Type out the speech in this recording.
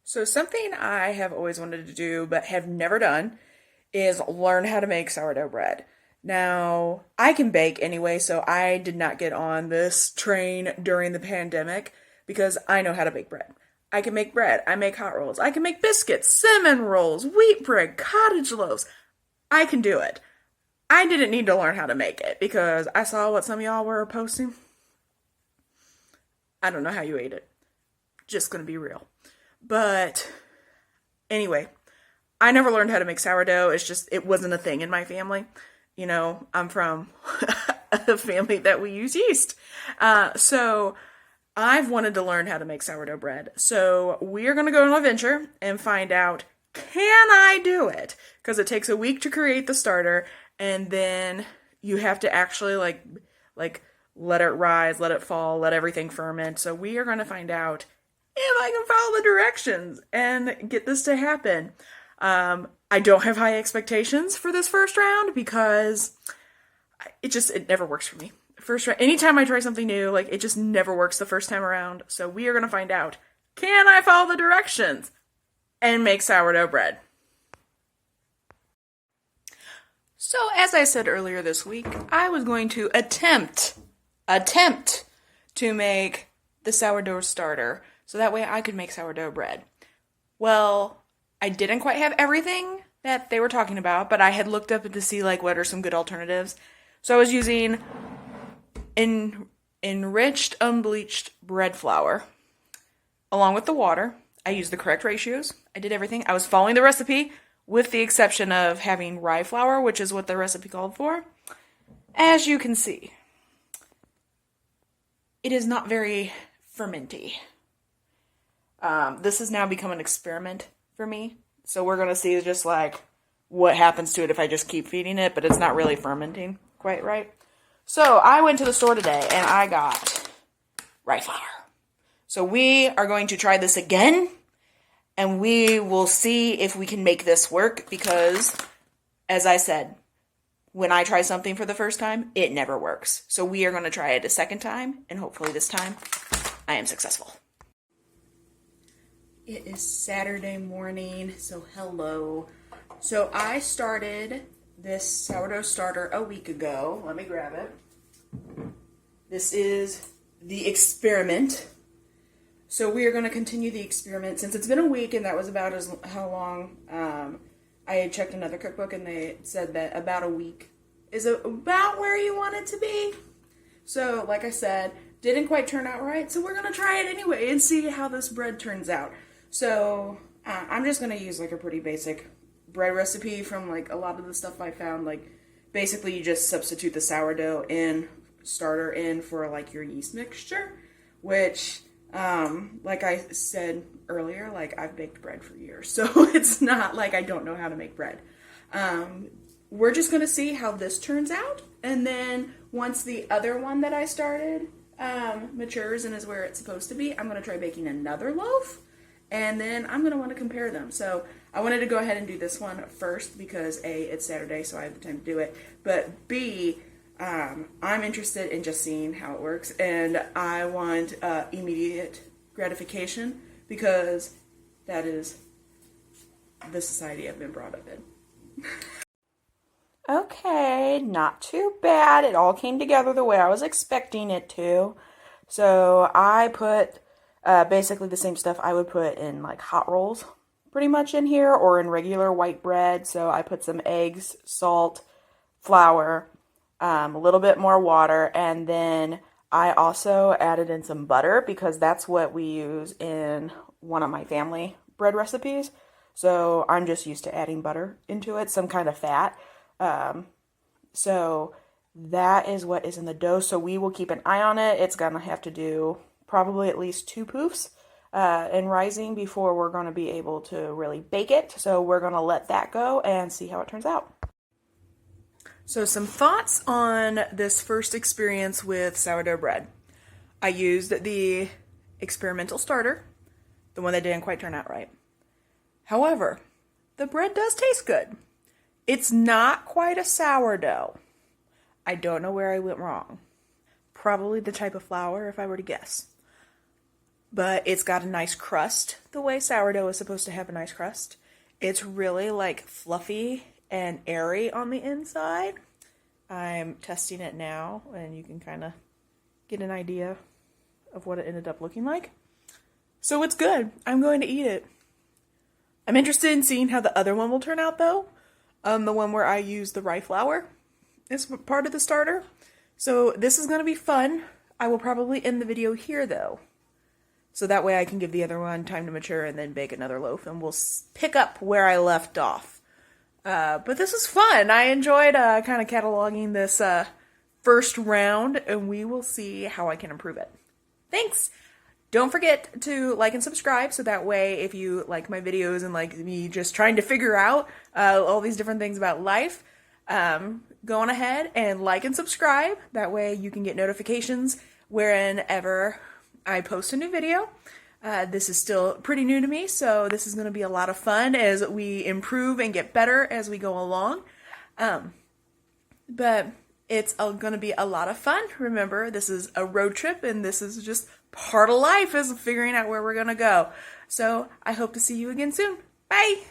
So something I have always wanted to do but have never done is learn how to make sourdough bread. Now, I can bake anyway, so I did not get on this train during the pandemic because I know how to bake bread. I can make bread, I make hot rolls, I can make biscuits, cinnamon rolls, wheat bread, cottage loaves. I can do it. I didn't need to learn how to make it because I saw what some of y'all were posting. I don't know how you ate it. Just gonna be real. But anyway, I never learned how to make sourdough. It's just, it wasn't a thing in my family. You know, I'm from a family that we use yeast. So I've wanted to learn how to make sourdough bread. So we're going to go on a venture and find out, can I do it? Because it takes a week to create the starter, and then you have to actually like let it rise, let it fall, let everything ferment. So we are going to find out if I can follow the directions and get this to happen. I don't have high expectations for this first round because it never works for me. First round, anytime I try something new, like it just never works the first time around. So we are going to find out, can I follow the directions and make sourdough bread? So as I said earlier this week, I was going to attempt to make the sourdough starter so that way I could make sourdough bread. Well, I didn't quite have everything that they were talking about, but I had looked up to see like what are some good alternatives. So I was using enriched unbleached bread flour along with the water. I used the correct ratios. I did everything. I was following the recipe with the exception of having rye flour, which is what the recipe called for. As you can see, it is not very fermenty. This has now become an experiment for me. So we're going to see just like what happens to it if I just keep feeding it, but it's not really fermenting quite right. So I went to the store today and I got rye flour. So we are going to try this again and we will see if we can make this work because, as I said, when I try something for the first time, it never works. So we are going to try it a second time and hopefully this time I am successful. It is Saturday morning, so hello. So I started this sourdough starter a week ago. Let me grab it. This is the experiment. So we are going to continue the experiment since it's been a week, and that was about how long. I had checked another cookbook, and they said that about a week is about where you want it to be. So, like I said, didn't quite turn out right, so we're going to try it anyway and see how this bread turns out. So, I'm just going to use like a pretty basic bread recipe from like a lot of the stuff I found. Like, basically you just substitute the sourdough starter in for like your yeast mixture, which, like I said earlier, like I've baked bread for years, so it's not like I don't know how to make bread. We're just going to see how this turns out, and then once the other one that I started matures and is where it's supposed to be, I'm going to try baking another loaf. And then I'm going to want to compare them. So I wanted to go ahead and do this one first because A, it's Saturday, so I have the time to do it. But B, I'm interested in just seeing how it works. And I want immediate gratification because that is the society I've been brought up in. Okay, not too bad. It all came together the way I was expecting it to. So I put basically the same stuff I would put in like hot rolls pretty much in here or in regular white bread. So I put some eggs, salt, flour, a little bit more water, and then I also added in some butter because that's what we use in one of my family bread recipes. So I'm just used to adding butter into it, some kind of fat. So that is what is in the dough. So we will keep an eye on it. It's going to have to do probably at least 2 poofs and rising before we're going to be able to really bake it. So we're going to let that go and see how it turns out. So some thoughts on this first experience with sourdough bread. I used the experimental starter, the one that didn't quite turn out right. However, the bread does taste good. It's not quite a sourdough. I don't know where I went wrong. Probably the type of flour if I were to guess. but it's got a nice crust, the way sourdough is supposed to have a nice crust. It's really like fluffy and airy on the inside. I'm testing it now, and you can kind of get an idea of what it ended up looking like. So it's good. I'm going to eat it. I'm interested in seeing how the other one will turn out, though. The one where I use the rye flour is part of the starter. So this is going to be fun. I will probably end the video here, though. So that way I can give the other one time to mature and then bake another loaf, and we'll pick up where I left off. But this is fun. I enjoyed kind of cataloging this first round, and we will see how I can improve it. Thanks! Don't forget to like and subscribe, so that way if you like my videos and like me just trying to figure out all these different things about life, go on ahead and like and subscribe. That way you can get notifications whenever I post a new video. This is still pretty new to me, so this is going to be a lot of fun as we improve and get better as we go along. But it's going to be a lot of fun. Remember, this is a road trip, and this is just part of life, is figuring out where we're going to go. So I hope to see you again soon. Bye!